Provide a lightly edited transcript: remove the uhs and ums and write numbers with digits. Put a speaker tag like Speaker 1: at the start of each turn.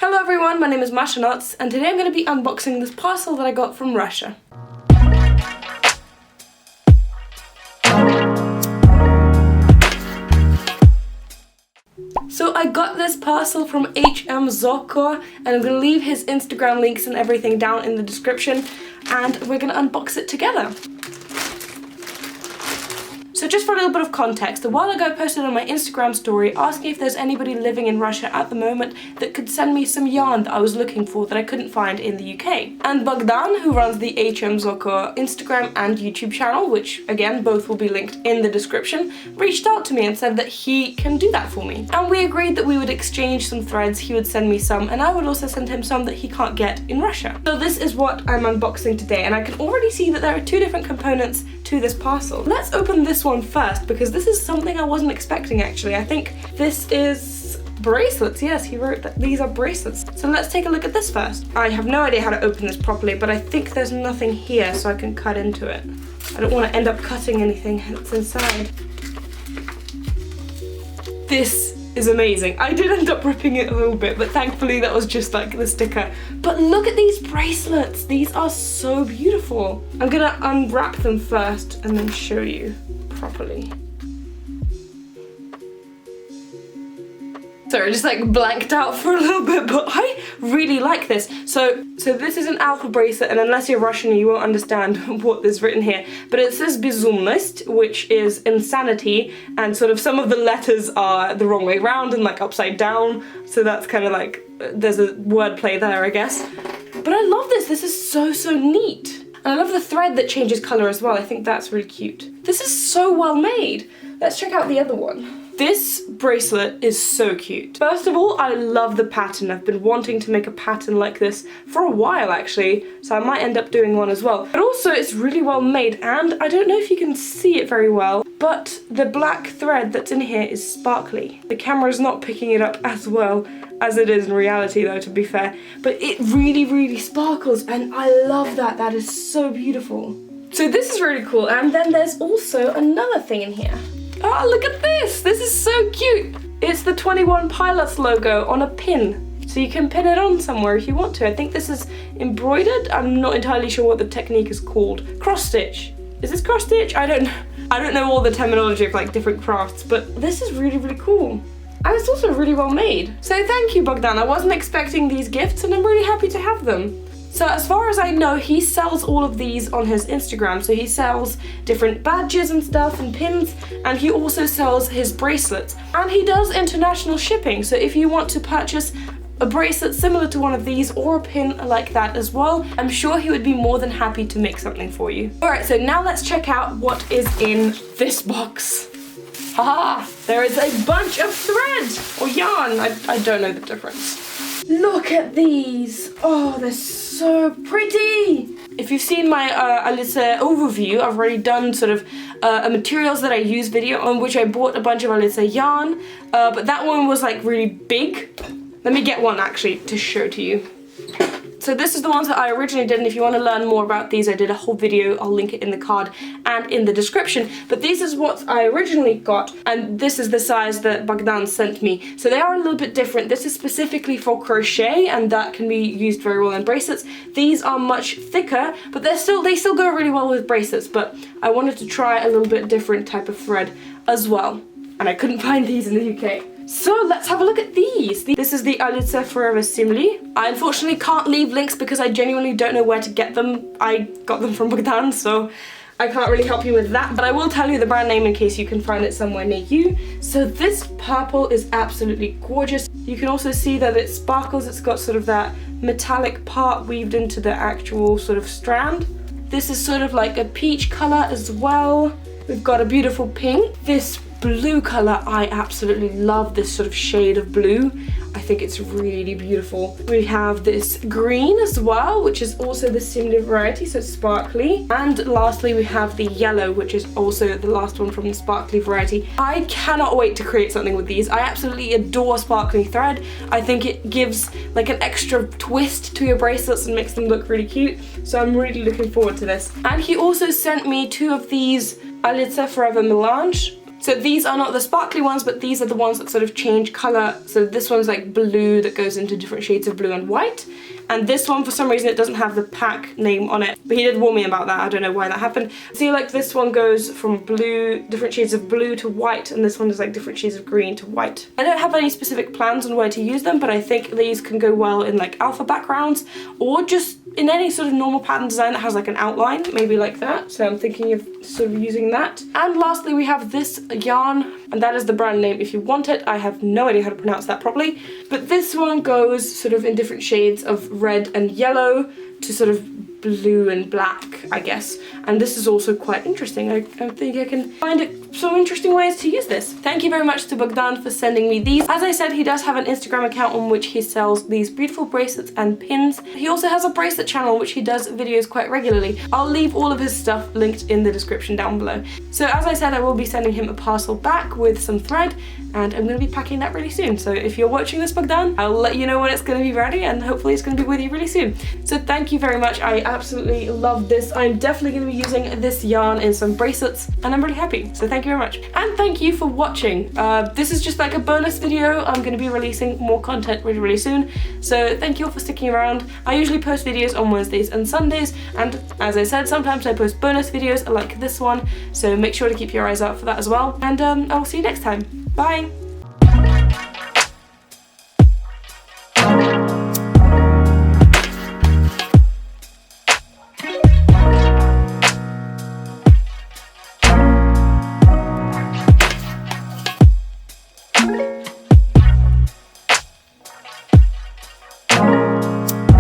Speaker 1: Hello everyone, my name is Masha, and today I'm going to be unboxing this parcel that I got from Russia. So I got this parcel from Zoko, and I'm going to leave his Instagram links and everything down in the description, and we're going to unbox it together. So just for a little bit of context, a while ago I posted on my Instagram story asking if there's anybody living in Russia at the moment that could send me some yarn that I was looking for that I couldn't find in the UK. And Bogdan, who runs the Zoko Instagram and YouTube channel, which again both will be linked in the description, reached out to me and said that he can do that for me. And we agreed that we would exchange some threads, he would send me some and I would also send him some that he can't get in Russia. So this is what I'm unboxing today, and I can already see that there are two different components to this parcel. Let's open this one first because this is something I wasn't expecting actually. I think this is bracelets. Yes, he wrote that these are bracelets. So let's take a look at this first. I have no idea how to open this properly, but I think there's nothing here so I can cut into it. I don't want to end up cutting anything that's inside. This is amazing. I did end up ripping it a little bit, but thankfully that was just like the sticker. But look at these bracelets. These are so beautiful. I'm gonna unwrap them first and then show you properly. Sorry, I just like blanked out for a little bit, but I really like this. So this is an alpha bracelet, and unless you're Russian, you won't understand what is written here. But it says bezumnost, which is insanity, and sort of some of the letters are the wrong way around and like upside down. So that's kind of like, there's a wordplay there, I guess. But I love this. This is so neat. And I love the thread that changes color as well. I think that's really cute. This is so well made. Let's check out the other one. This bracelet is so cute. First of all, I love the pattern. I've been wanting to make a pattern like this for a while actually, so I might end up doing one as well. But also it's really well made, and I don't know if you can see it very well, but the black thread that's in here is sparkly. The camera's not picking it up as well as it is in reality though, to be fair, but it really sparkles, and I love that. That is so beautiful. So this is really cool, and then there's also another thing in here. Oh, look at this! This is so cute! It's the 21 Pilots logo on a pin. So you can pin it on somewhere if you want to. I think this is embroidered. I'm not entirely sure what the technique is called. Cross stitch. Is this cross stitch? I don't know all the terminology of like different crafts, but this is really cool. And it's also really well made. So thank you, Bogdan. I wasn't expecting these gifts and I'm really happy to have them. So as far as I know, he sells all of these on his Instagram. So he sells different badges and stuff and pins, and he also sells his bracelets. And he does international shipping. So if you want to purchase a bracelet similar to one of these or a pin like that as well, I'm sure he would be more than happy to make something for you. Alright, so now let's check out what is in this box. Haha! There is a bunch of thread or yarn. I don't know the difference. Look at these! Oh, they're so pretty! If you've seen my Alisa overview, I've already done sort of a materials that I use video on which I bought a bunch of Alisa yarn, but that one was like really big. Let me get one actually to show to you. So this is the ones that I originally did, and if you want to learn more about these, I did a whole video. I'll link it in the card and in the description. But this is what I originally got, and this is the size that Bogdan sent me. So they are a little bit different. This is specifically for crochet, and that can be used very well in bracelets. These are much thicker, but they still go really well with bracelets. But I wanted to try a little bit different type of thread as well, and I couldn't find these in the UK. So let's have a look at these. This is the Alisa Forever Simli. I unfortunately can't leave links because I genuinely don't know where to get them. I got them from Bogdan, so I can't really help you with that, but I will tell you the brand name in case you can find it somewhere near you. So this purple is absolutely gorgeous. You can also see that it sparkles. It's got sort of that metallic part weaved into the actual sort of strand. This is sort of like a peach color as well. We've got a beautiful pink. This blue color, I absolutely love this sort of shade of blue. I think it's really beautiful. We have this green as well, which is also the similar variety, so it's sparkly. And lastly, we have the yellow, which is also the last one from the sparkly variety. I cannot wait to create something with these. I absolutely adore sparkly thread. I think it gives like an extra twist to your bracelets and makes them look really cute. So I'm really looking forward to this. And he also sent me two of these Alisa Forever Melange. So these are not the sparkly ones, but these are the ones that sort of change colour. So this one's like blue that goes into different shades of blue and white. And this one, for some reason, it doesn't have the pack name on it. But he did warn me about that. I don't know why that happened. See, like this one goes from blue, different shades of blue to white, and this one is like different shades of green to white. I don't have any specific plans on where to use them, but I think these can go well in like alpha backgrounds or just in any sort of normal pattern design that has like an outline, maybe like that. So I'm thinking of sort of using that. And lastly, we have this yarn, and that is the brand name if you want it. I have no idea how to pronounce that properly. But this one goes sort of in different shades of red and yellow to sort of blue and black, I guess. And this is also quite interesting. I think I can find some interesting ways to use this. Thank you very much to Bogdan for sending me these. As I said, he does have an Instagram account on which he sells these beautiful bracelets and pins. He also has a bracelet channel which he does videos quite regularly. I'll leave all of his stuff linked in the description down below. So as I said, I will be sending him a parcel back with some thread, and I'm going to be packing that really soon. So if you're watching this, Bogdan, I'll let you know when it's going to be ready, and hopefully it's going to be with you really soon. So thank you very much. I absolutely love this. I'm definitely going to be using this yarn in some bracelets, and I'm really happy. So thank you very much. And thank you for watching. This is just like a bonus video. I'm going to be releasing more content really, really soon. So thank you all for sticking around. I usually post videos on Wednesdays and Sundays, and as I said, sometimes I post bonus videos like this one. So make sure to keep your eyes out for that as well. And I will see you next time. Bye!